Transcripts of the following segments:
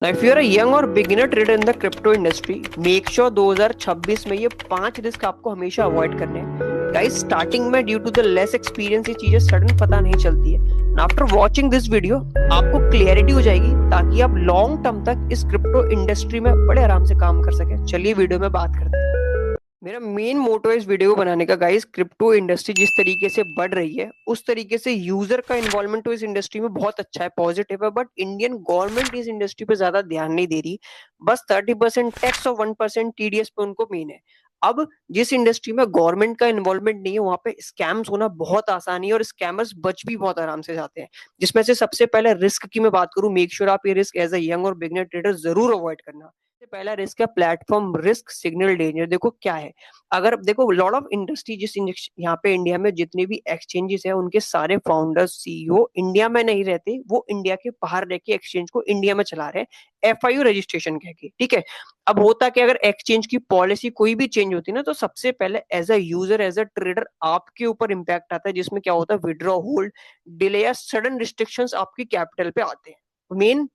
Now, if you're a young or beginner trader in the crypto industry, make sure 2026 में ये 5 risk आपको हमेशा avoid करने हैं। गाइस, स्टार्टिंग में due to the less experience ये चीजें सडन पता नहीं चलती है। आफ्टर वॉचिंग दिस वीडियो आपको क्लियरिटी हो जाएगी ताकि आप लॉन्ग टर्म तक इस क्रिप्टो इंडस्ट्री में बड़े आराम से काम कर सकें। चलिए वीडियो में बात करते हैं। मेरा मेन मोटो है इस वीडियो को बनाने का गाइस, क्रिप्टो इंडस्ट्री जिस तरीके से बढ़ रही है उस तरीके से यूजर का इन्वॉल्वमेंट तो इस इंडस्ट्री में बहुत अच्छा है, पॉजिटिव है, बट इंडियन गवर्नमेंट इस इंडस्ट्री पे ज्यादा ध्यान नहीं दे रही। बस 30% टैक्स और 1% टीडीएस पे उनको मेन है। अब जिस इंडस्ट्री में गवर्नमेंट का इन्वॉल्वमेंट नहीं है वहां पे स्कैम्स होना बहुत आसानी है और स्कैमर्स बच भी बहुत आराम से जाते हैं। जिसमें से सबसे पहले रिस्क की मैं बात करूं, मेक श्योर आप ये रिस्क एज अ यंग और बिगनर ट्रेडर जरूर अवॉइड करना। सबसे पहला रिस्क है प्लेटफॉर्म रिस्क सिग्नल डेंजर। देखो क्या है, अगर देखो लॉट ऑफ इंडस्ट्री यहाँ पे इंडिया में जितने भी एक्सचेंजेस है उनके सारे फाउंडर्स सीईओ इंडिया में नहीं रहते, वो इंडिया के बाहर रह के एक्सचेंज को इंडिया में चला रहे हैं एफआईयू रजिस्ट्रेशन कह के। ठीक है, अब होता कि अगर एक्सचेंज की पॉलिसी कोई भी चेंज होती है ना, तो सबसे पहले as a user as a trader आपके ऊपर इंपैक्ट आता है, जिसमें क्या होता है विड्रॉ होल्ड डिले या सडन रिस्ट्रिक्शंस आपकी कैपिटल पे आते हैं। मेन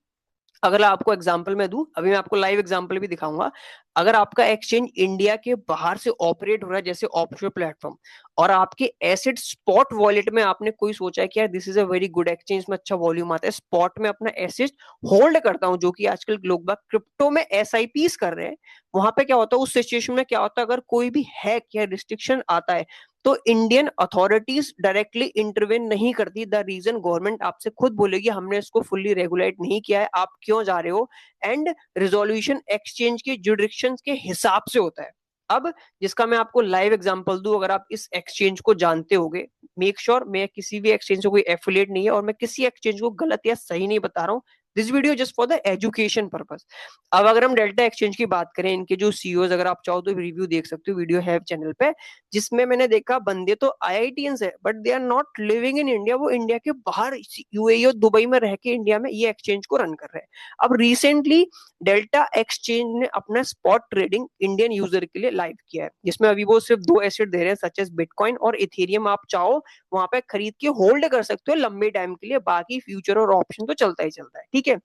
अगर आपको एग्जांपल मैं दूं, अभी मैं आपको लाइव एग्जांपल भी दिखाऊंगा। अगर आपका एक्सचेंज इंडिया के बाहर से ऑपरेट हो रहा है जैसे ऑफशोर प्लेटफॉर्म, और आपके एसेट स्पॉट वॉलेट में आपने कोई सोचा है कि यार this is a very good exchange में अच्छा वॉल्यूम आता है, स्पॉट में अपना एसेट होल्ड करता हूं, जो कि आजकल लोग बाग क्रिप्टो में एसआईपीस कर रहे हैं। वहां पे क्या होता है, उस सिचुएशन में क्या होता है, अगर कोई भी हैक या रिस्ट्रिक्शन आता है तो इंडियन अथॉरिटीज डायरेक्टली इंटरवेन नहीं करती। द रीजन गवर्नमेंट आपसे खुद बोलेगी हमने इसको फुल्ली रेगुलेट नहीं किया है, आप क्यों जा रहे हो, एंड रिजोल्यूशन एक्सचेंज के जुडिक्शन के हिसाब से होता है। अब जिसका मैं आपको लाइव एग्जांपल दूं, अगर आप इस एक्सचेंज को जानते होगे, मेक श्योर मैं किसी भी एक्सचेंज से कोई एफिलिएट नहीं है और मैं किसी एक्सचेंज को गलत या सही नहीं बता रहा हूँ। This video just for the education purpose. अब अगर हम डेल्टा एक्सचेंज की बात करें, इनके जो सीईओज अगर आप चाहो तो रिव्यू देख सकते हो, वीडियो है चैनल पे, जिसमें मैंने देखा बंदे तो आईआईटीएंस है but they are not living in India, वो इंडिया के बाहर यूएई और दुबई में रह के इंडिया में ये एक्सचेंज को रन कर रहे हैं। अब रिसेंटली डेल्टा एक्सचेंज ने अपना स्पॉट ट्रेडिंग इंडियन यूजर के लिए लाइव किया है, जिसमें अभी वो सिर्फ 2 एसेट दे रहे हैं सच एज बिटकॉइन और इथेरियम। आप चाहो वहां पे खरीद के होल्ड कर सकते हो लंबे टाइम के लिए, बाकी फ्यूचर और ऑप्शन तो चलता ही चलता है। ठीक है,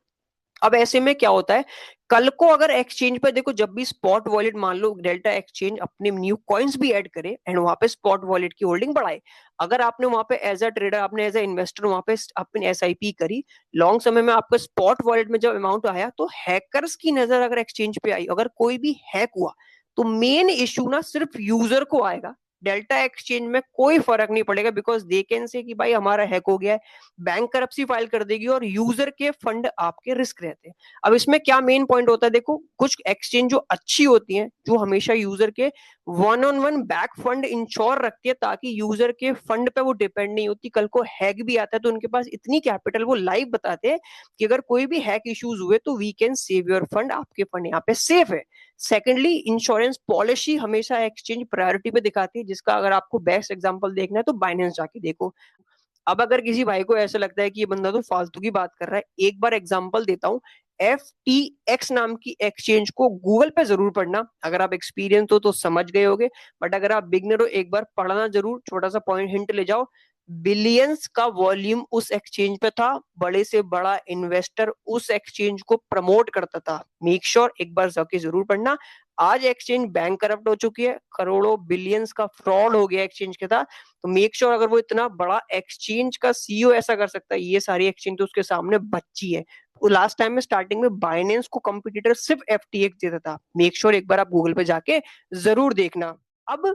अब ऐसे में क्या होता है, कल को अगर एक्सचेंज पर देखो जब भी स्पॉट वॉलेट, मान लो डेल्टा एक्सचेंज अपने न्यू कॉइन्स भी ऐड करे एंड वहां पे स्पॉट वॉलेट की होल्डिंग बढ़ाए, अगर आपने वहां पे एज अ ट्रेडर, आपने एज अ इन्वेस्टर वहां पे अपनी एसआईपी करी, लॉन्ग समय में आपका स्पॉट वॉलेट में जब अमाउंट आया तो हैकर्स की नजर अगर एक्सचेंज पे आई, अगर कोई भी हैक हुआ, तो मेन इश्यू ना सिर्फ यूजर को आएगा। डेल्टा एक्सचेंज में कोई फर्क नहीं पड़ेगा, बिकॉज दे कैन से कि भाई हमारा हैक हो गया है, बैंक करप्सी फाइल कर देगी और यूजर के फंड आपके रिस्क रहते हैं। अब इसमें क्या मेन पॉइंट होता है, देखो कुछ एक्सचेंज जो अच्छी होती हैं, जो हमेशा यूजर के one on one back fund ensure रखती है ताकि यूजर के फंड पे वो डिपेंड नहीं होती, कल को हैक भी आता है तो उनके पास इतनी कैपिटल, वो लाइव बताते हैं कि अगर कोई भी हैक इश्यूज हुए तो we can save your fund, आपके फंड यहाँ पे सेफ है। सेकेंडली, इंश्योरेंस पॉलिसी हमेशा एक्सचेंज प्रायोरिटी पे दिखाती है, जिसका अगर आपको बेस्ट एग्जांपल देखना है तो बाइनेंस जाके देखो। अब अगर किसी भाई को ऐसा लगता है कि ये बंदा तो फालतू की बात कर रहा है, एक बार एग्जांपल देता हूँ। FTX नाम की एक्सचेंज को गूगल पे जरूर पढ़ना, अगर आप एक्सपीरियंस हो तो समझ गए होगे, बट अगर आप बिगनर हो एक बार पढ़ना जरूर, छोटा सा पॉइंट हिंट ले जाओ। बिलियंस का वॉल्यूम उस एक्सचेंज पे था, बड़े से बड़ा इन्वेस्टर उस एक्सचेंज को प्रमोट करता था। मेक श्योर एक बार जाके जरूर पढ़ना। आज एक्सचेंज बैंक करप्ट हो चुकी है, करोड़ों बिलियंस का फ्रॉड हो गया एक्सचेंज के साथ, तो मेक श्योर अगर वो इतना बड़ा एक्सचेंज का सीईओ ऐसा कर सकता है, ये सारी एक्सचेंज तो उसके सामने बच्ची है। लास्ट टाइम में स्टार्टिंग में बाइनेंस को कंपटीटर सिर्फ एफटीएक्स देता था। मेक श्योर एक बार आप गूगल पे जाके जरूर देखना। अब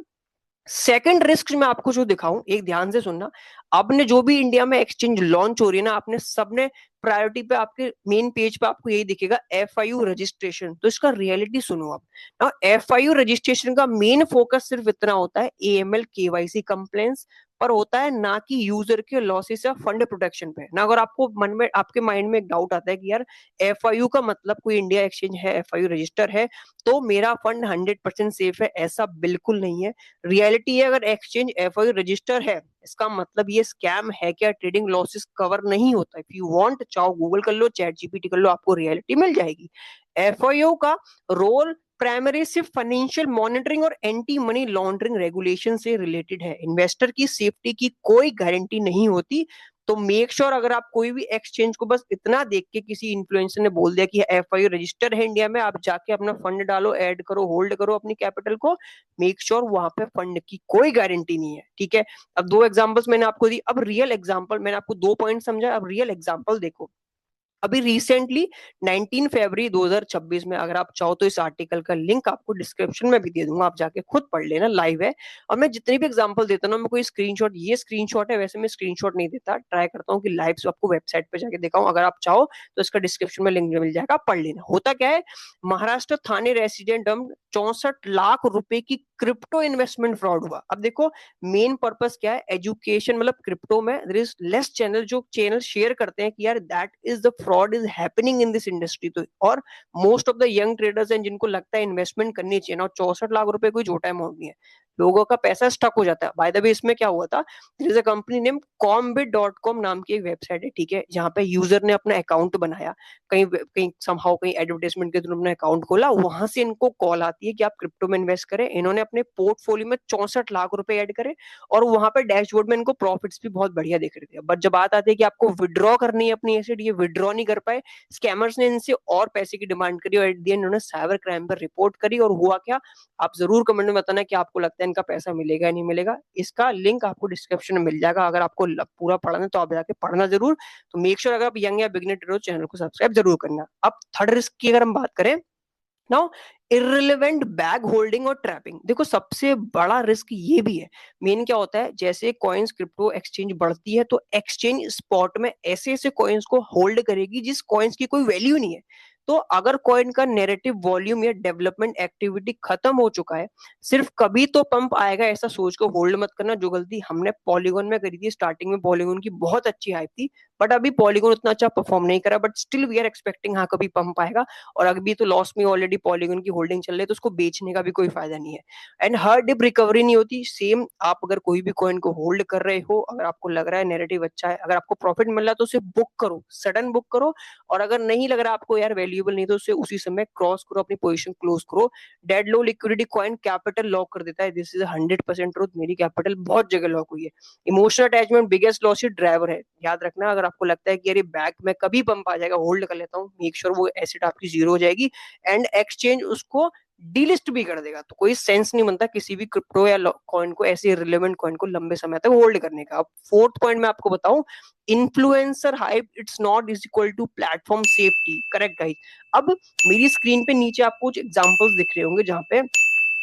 सेकंड रिस्क मैं आपको जो दिखाऊं, एक ध्यान से सुनना। आपने जो भी इंडिया में एक्सचेंज लॉन्च हो रही है ना, आपने सबने प्रायोरिटी पे आपके मेन पेज पे आपको यही दिखेगा एफआईयू रजिस्ट्रेशन, तो इसका रियलिटी सुनो आप ना। एफआईयू रजिस्ट्रेशन का मेन फोकस सिर्फ इतना होता है एएमएल केवाईसी कंप्लेंस पर होता है, ना कि यूजर के लॉसेस या फंड प्रोटेक्शन पे ना। अगर आपको मन में, आपके माइंड में एक डाउट आता है कि यार एफआईयू का मतलब कोई इंडिया एक्सचेंज है, एफआईयू रजिस्टर है तो मेरा फंड 100% सेफ है, ऐसा बिल्कुल नहीं है। रियलिटी है, अगर एक्सचेंज एफआईयू रजिस्टर है इसका मतलब ये स्कैम है क्या, ट्रेडिंग लॉसेस कवर नहीं होता। इफ यू वांट, चाहो गूगल कर लो, चैट जीपीटी कर लो, आपको रियलिटी मिल जाएगी। एफआईयू का रोल प्राइमरी सिर्फ फाइनेंशियल मॉनिटरिंग और एंटी मनी लॉन्ड्रिंग रेगुलेशन से रिलेटेड है। इन्वेस्टर की सेफ्टी की कोई गारंटी नहीं होती, तो मेक श्योर अगर आप कोई भी एक्सचेंज को बस इतना देख के किसी इन्फ्लुएंसर ने बोल दिया कि एफआईयू रजिस्टर है इंडिया में, आप जाके अपना फंड डालो, ऐड करो, होल्ड करो अपनी कैपिटल को, मेक श्योर वहां पे फंड की कोई गारंटी नहीं है, ठीक है। अब दो एग्जांपल्स मैंने आपको दी, अब रियल एग्जांपल, मैंने आपको दो पॉइंट समझा, अब रियल एग्जांपल देखो। अभी रिसेंटली 19 फरवरी 2026 में, अगर आप चाहो तो इस आर्टिकल का लिंक आपको डिस्क्रिप्शन में भी दे दूंगा, आप जाके खुद पढ़ लेना, लाइव है। और मैं जितनी भी एग्जांपल देता हूँ ना, मैं कोई स्क्रीनशॉट, ये स्क्रीनशॉट है, वैसे मैं स्क्रीनशॉट नहीं देता, ट्राई करता हूँ कि लाइव आपको वेबसाइट पे जाके दिखाऊं। अगर आप चाहो तो इसका डिस्क्रिप्शन में लिंक मिल जाएगा, आप पढ़ लेना। होता क्या है, महाराष्ट्र थाने रेसिडेंट 64 लाख रुपए की क्रिप्टो इन्वेस्टमेंट फ्रॉड हुआ। अब देखो, मेन पर्पस क्या है, एजुकेशन, मतलब क्रिप्टो में देयर इज लेस चैनल जो चैनल शेयर करते हैं कि यार that is the fraud is happening in this industry. तो और most of the young traders हैं जिनको लगता है इन्वेस्टमेंट करनी चाहिए ना, 64 लाख रुपए कोई छोटा अमाउंट नहीं है, लोगों का पैसा स्टक हो जाता है। बाय द वे, इसमें क्या हुआ था, there is a company name कॉम्बिट.com नाम की एक वेबसाइट है, ठीक है, जहां पे यूजर ने अपना अकाउंट बनाया, कहीं कहीं समहाउ कहीं एडवर्टाइजमेंट के थ्रू अपना अकाउंट खोला, वहां से इनको कॉल आती है कि आप क्रिप्टो में इन्वेस्ट करें। इन्होंने अपने पोर्टफोलियो में 64 लाख रुपए ऐड करे, और वहां पे डैशबोर्ड में इनको प्रॉफिट्स भी बहुत बढ़िया दिख रहे थे। बट जब बात आती है कि आपको विड्रॉ करनी है अपनी एसेट, ये विड्रॉ नहीं कर पाए, स्कैमर्स ने इनसे और पैसे की डिमांड करी, और एट द एंड इन्होंने साइबर क्राइम पर रिपोर्ट करी। और हुआ क्या, आप जरूर कमेंट में बताना कि आपको लगता है इनका पैसा मिलेगा या नहीं मिलेगा। इसका लिंक आपको डिस्क्रिप्शन में मिल जाएगा, अगर आपको पूरा पढ़ना है तो आप जाके पढ़ना जरूर। तो मेक श्योर अगर आप यंग या बिगिनर ट्रेडर हो, चैनल को सब्सक्राइब जरूर करना। अब थर्ड रिस्क की अगर हम बात करें, नाउ इररिलेवेंट बैग होल्डिंग और ट्रैपिंग। देखो, सबसे बड़ा रिस्क ये भी है। मेन क्या होता है, जैसे कॉइन्स क्रिप्टो एक्सचेंज बढ़ती है तो एक्सचेंज स्पॉट में ऐसे ऐसे कॉइन्स को होल्ड करेगी जिस कॉइन्स की कोई वैल्यू नहीं है। तो अगर कॉइन का नेरेटिव वॉल्यूम या डेवलपमेंट एक्टिविटी खत्म हो चुका है, सिर्फ कभी तो पंप आएगा ऐसा सोच को होल्ड मत करना। जो गलती हमने पॉलीगॉन में करी थी, स्टार्टिंग में पॉलीगॉन की बहुत अच्छी हाइप थी, बट अभी पॉलीगॉन उतना अच्छा परफॉर्म नहीं करा, but still we are expecting, हाँ कभी पंप आएगा। और अभी तो लॉस में ऑलरेडी पॉलीगॉन की होल्डिंग चल रही है, तो उसको बेचने का भी कोई फायदा नहीं है। एंड हर डिप रिकवरी नहीं होती सेम। आप अगर कोई भी कॉइन को होल्ड कर रहे हो, अगर आपको लग रहा है नैरेटिव अच्छा है, अगर आपको प्रॉफिट मिल रहा है, तो उसे बुक करो, सडन बुक करो। और अगर नहीं लग रहा आपको यार वैल्यूएबल नहीं, तो उसे उसी समय क्रॉस करो, अपनी पोजीशन क्लोज करो। डेड लो लिक्विडिटी कॉइन कैपिटल लॉक कर देता है, दिस इज 100% ट्रूथ। मेरी कैपिटल बहुत जगह लॉक हुई है। Emotional attachment biggest loss driver है, याद रखना। अगर आपको लगता है कि यार बैक में कभी पंप आ जाएगा, होल्ड कर लेता हूँ, मेक श्योर वो एसेट आपकी जीरो हो जाएगी, एंड एक्सचेंज उसको डीलिस्ट भी कर देगा। तो कोई सेंस नहीं बनता किसी भी क्रिप्टो या कॉइन को, ऐसे रिलेवेंट कॉइन को लंबे समय तक होल्ड करने का। अब फोर्थ पॉइंट मैं आपको बताऊं, influencer hype it's not is equal to platform safety. Correct guys. अब मेरी स्क्रीन पे नीचे आपको कुछ एग्जांपल्स दिख रहे होंगे जहां पे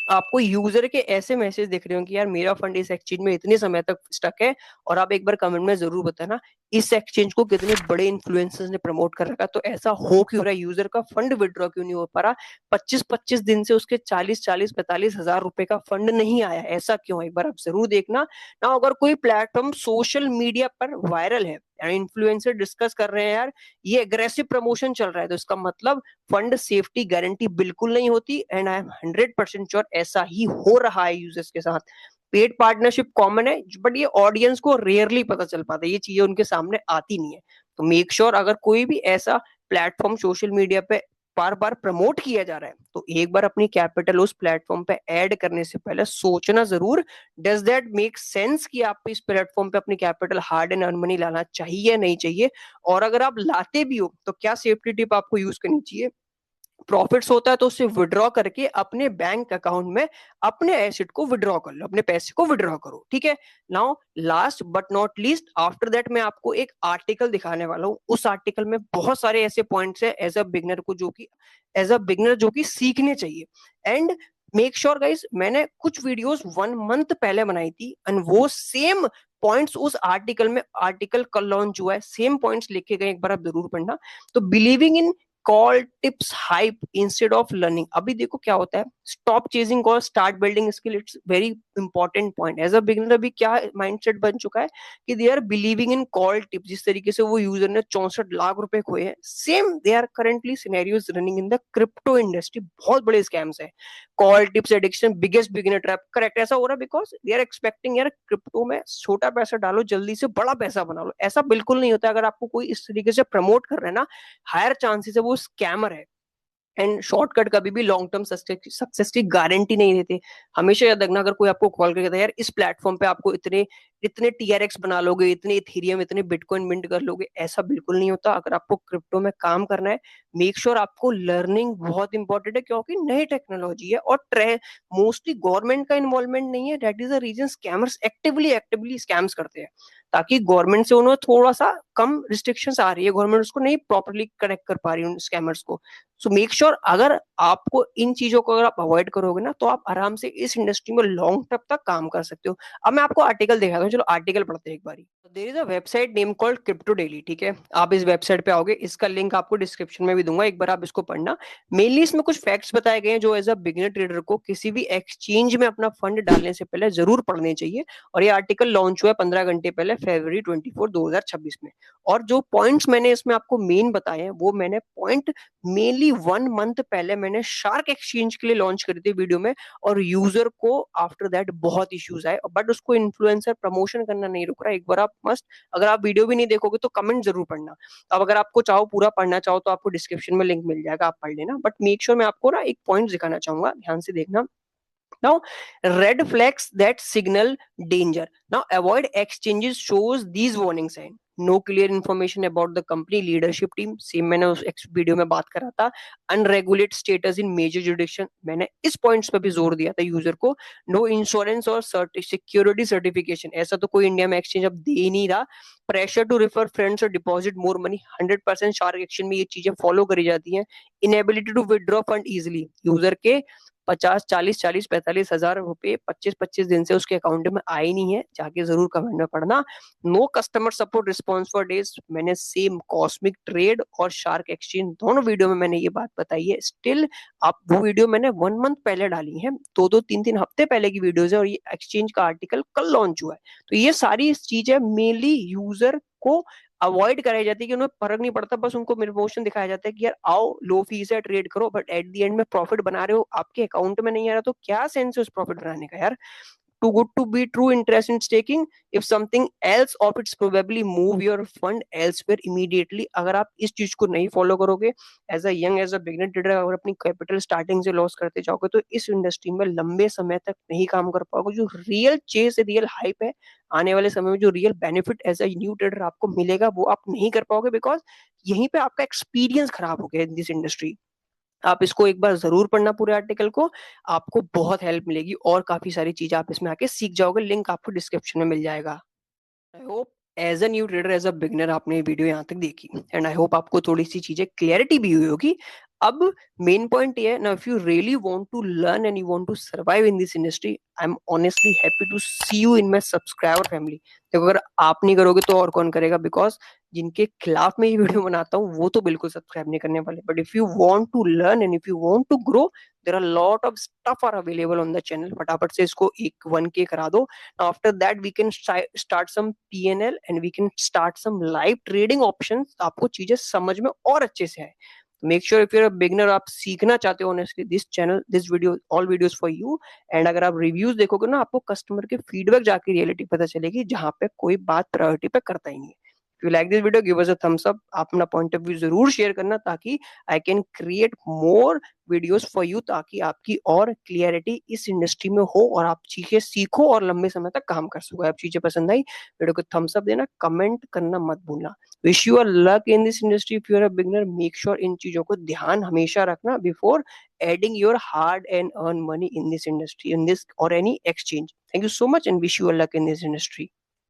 आपको यूजर के ऐसे मैसेज दिख रहे हो कि यार मेरा फंड इस एक्सचेंज में इतने समय तक स्टक है। और आप एक बार कमेंट में जरूर बताना इस एक्सचेंज को कितने बड़े इन्फ्लुएंसर्स ने प्रमोट कर रखा, तो ऐसा हो क्यों रहा है, यूजर का फंड विड्रॉ क्यों नहीं हो पा रहा, 25-25 दिन से उसके 40-45 हजार रुपए का फंड नहीं आया, ऐसा क्यों है, एक बार आप जरूर देखना ना। अगर कोई प्लेटफॉर्म सोशल मीडिया पर वायरल है, इन्फ्लुएंसर डिस्कस कर रहे हैं यार, ये एग्रेसिव प्रमोशन चल रहा है, तो इसका मतलब फंड सेफ्टी गारंटी बिल्कुल नहीं होती। एंड आई एम 100% श्योर ऐसा ही हो रहा है यूजर्स के साथ। पेड पार्टनरशिप कॉमन है, बट ये ऑडियंस को रेयरली पता चल पाता है, ये चीजें उनके सामने आती नहीं है। तो मेक श्योर अगर कोई भी ऐसा प्लेटफॉर्म सोशल मीडिया पे बार बार प्रमोट किया जा रहा है, तो एक बार अपनी कैपिटल उस प्लेटफॉर्म पे ऐड करने से पहले सोचना जरूर, डज दैट मेक सेंस कि आप इस प्लेटफॉर्म पे अपनी capital hard and earn money लाना चाहिए या नहीं चाहिए। और अगर आप लाते भी हो तो क्या सेफ्टी टिप आपको यूज करनी चाहिए। प्रॉफिट्स होता है तो उसे विड्रॉ करके अपने बैंक अकाउंट में अपने एसेट को विड्रॉ कर लो, अपने पैसे को विड्रॉ करो, ठीक है। Now last but not least, after that मैं आपको एक आर्टिकल दिखाने वाला हूँ। उस आर्टिकल में बहुत सारे ऐसे पॉइंट्स है एज अ बिगनर को, जो कि एज अ बिगनर जो कि सीखने चाहिए। एंड मेक श्योर गाइस, मैंने कुछ वीडियोस 1 मंथ पहले बनाई थी, एंड वो सेम पॉइंट्स उस आर्टिकल में, आर्टिकल कल लॉन्च हुआ है, सेम पॉइंट्स लिखे गए, एक बार आप जरूर पढ़ना। तो believing in call tips hype instead of learning. अभी देखो क्या होता है, stop chasing call, start building skill, it's very important point. As a beginner अभी क्या माइंडसेट बन चुका है कि they are believing in call tips. जिस तरीके से वो यूजर ने 64 लाख रुपए खोए हैं, same they are currently scenarios running in the crypto industry. बहुत बड़े स्कैम्स है, call tips addiction biggest beginner trap. Correct, ऐसा हो रहा है बिकॉज दे आर एक्सपेक्टिंग यार क्रिप्टो में छोटा पैसा डालो, जल्दी से बड़ा पैसा बना लो। ऐसा बिल्कुल नहीं होता। अगर आपको कोई इस तरीके से प्रमोट कर रहा है ना, हायर चांसेस है वो स्कैमर है। एंड शॉर्टकट कभी भी लॉन्ग टर्म सक्सेस की गारंटी नहीं देते। हमेशा याद रखना, अगर कोई आपको कॉल करके यार इस प्लेटफॉर्म पे आपको इतने इतने TRX बना लोगे, इतने इथेरियम, इतने बिटकॉइन मिंट कर लोगे, ऐसा बिल्कुल नहीं होता। अगर आपको क्रिप्टो में काम करना है, मेक श्योर आपको लर्निंग बहुत इंपॉर्टेंट है, क्योंकि नई टेक्नोलॉजी है और मोस्टली गवर्नमेंट का इन्वॉल्वमेंट नहीं है। That is the reason scammers actively actively scams करते हैं, ताकि गवर्नमेंट से उन्हें थोड़ा सा कम रिस्ट्रिक्शंस आ रही है, गवर्नमेंट उसको नहीं प्रॉपरली कनेक्ट कर पा रही है उन स्कैमर्स को। सो मेक श्योर अगर आपको इन चीजों को अगर आप अवॉइड करोगे ना, तो आप आराम से इस इंडस्ट्री में लॉन्ग टर्म तक काम कर सकते हो। अब मैं आपको आर्टिकल दिखाता हूँ, चलो आर्टिकल पढ़ते हैं एक बारी। There is a website name called crypto daily, ठीक है। आप इस वेबसाइट पे आओगे, इसका लिंक आपको डिस्क्रिप्शन में भी दूंगा, एक बार आप इसको पढ़ना। मेनली इसमें कुछ फैक्ट्स बताए गए हैं जो एज अ बिगिनर ट्रेडर को किसी भी एक्सचेंज में अपना फंड डालने से पहले जरूर पढ़ने चाहिए। और ये आर्टिकल लॉन्च हुआ है 15 घंटे पहले, February 24, 2026 में। और जो पॉइंट्स मैंने इसमें आपको मेन बताए हैं, वो मैंने पॉइंट मेनली 1 मंथ पहले मैंने शार्क एक्सचेंज के लिए लॉन्च करी थी वीडियो में। और यूजर को आफ्टर दैट बहुत इश्यूज आए, बट उसको इन्फ्लुएंसर प्रमोशन करना नहीं रुक रहा। एक बार आप मस्त, अगर आप वीडियो भी नहीं देखोगे तो कमेंट जरूर पढ़ना। अब अगर आपको चाहो पूरा पढ़ना चाहो तो आपको डिस्क्रिप्शन में लिंक मिल जाएगा, आप पढ़ लेना। बट मेक श्योर मैं आपको ना एक पॉइंट दिखाना चाहूंगा, ध्यान से देखना। Now, red flags that signal danger. Now, avoid exchanges shows these warning signs. No clear information about the company leadership team. Same मैंने उस वीडियो में बात करा था। अनरेगुलेट स्टेटस इन मेजर जुडिक्शन, मैंने इस पॉइंट्स पे भी जोर दिया था यूजर को। नो इंश्योरेंस और सिक्योरिटी सर्टिफिकेशन, ऐसा तो कोई इंडिया में एक्सचेंज अब दे ही नहीं रहा। प्रेशर टू रिफर फ्रेंड्स और deposit more money, 100% shark action में ये चीजें फॉलो करी जाती हैं। Inability to withdraw fund easily, user के 50, 40, 40, 45 हजार रुपए 25-25 दिन से उसके अकाउंट में आए नहीं है, जाके जरूर कमेंट में पढ़ना। No customer support response for days, मैंने सेम कॉस्मिक ट्रेड और शार्क एक्सचेंज दोनों वीडियो में मैंने ये बात बताई है। स्टिल आप वो वीडियो मैंने 1 मंथ पहले डाली है, 2-2, 3-3 हफ्ते पहले की वीडियोस है, और ये एक्सचेंज का आर्टिकल कल लॉन्च हुआ है। तो ये सारी चीजें मेनली यूजर को अवॉइड कराई जाती है, कि उन्हें फर्क नहीं पड़ता, बस उनको प्रमोशन दिखाया जाता है कि यार आओ लो फीस है ट्रेड करो, बट एट द एंड में प्रॉफिट बना रहे हो, आपके अकाउंट में नहीं आ रहा, तो क्या सेंस है उस प्रॉफिट बनाने का यार। too good to be true interest in staking, if something else of its probably move your fund elsewhere immediately। अगर आप इस चीज को नहीं फॉलो करोगे, as a young as a beginner trader, अगर अपनी कैपिटल स्टार्टिंग से लॉस करते जाओगे, तो इस इंडस्ट्री में लंबे समय तक नहीं काम कर पाओगे। जो रियल चेज रियल हाइप है, आने वाले समय में जो real benefit as a new trader आपको मिलेगा, वो आप नहीं कर पाओगे, बिकॉज यहीं पे आपका एक्सपीरियंस खराब हो गया इन दिस इंडस्ट्री। आप इसको एक बार जरूर पढ़ना पूरे आर्टिकल को, आपको बहुत हेल्प मिलेगी और काफी सारी चीजें आप इसमें आके सीख जाओगे। लिंक आपको डिस्क्रिप्शन में मिल जाएगा। I hope as a new trader, as a beginner, आपने ये वीडियो यहाँ तक देखी, एंड आई होप आपको थोड़ी सी चीजें क्लियरिटी भी हुई होगी। अब मेन पॉइंट ये है ना, if you really want to learn and you want to survive in this industry, I am honestly happy to see you in my subscriber family. देखो अगर आप नहीं करोगे तो और कौन करेगा, बिकॉज जिनके खिलाफ मैं ये वीडियो बनाता हूँ वो तो बिल्कुल सब्सक्राइब नहीं करने वाले। But if you want to learn and if you want to grow, there are lot of stuff are available on the channel. फटाफट से इसको एक 1K करा दो। After that we can start some PNL and we can start some live trading options, आपको चीजें समझ में और अच्छे से आए। Make sure if you are a beginner, आप सीखना चाहते हो honestly, this channel, this video, all videos for you. And अगर आप रिव्यूज देखोगे ना, आपको कस्टमर के फीडबैक जाके रियलिटी पता चलेगी, जहां पे कोई बात प्रायोरिटी पे करता ही नहीं है। If you like this video, give us a thumbs up। आप अपना पॉइंट ऑफ व्यू जरूर शेयर करना, ताकि I can create more videos for you, ताकि आपकी और क्लियरिटी इस इंडस्ट्री में हो और आप चीजें सीखो और लंबे समय तक काम कर सको। आप चीजें पसंद आई, वीडियो को थम्स अप देना, कमेंट करना मत भूलना। Wish you a luck in this industry. If you are a beginner, make sure इन चीजों को ध्यान हमेशा रखना before adding your hard and earn money in this industry, in this और any exchange. Thank you so much and wish you a luck in this industry.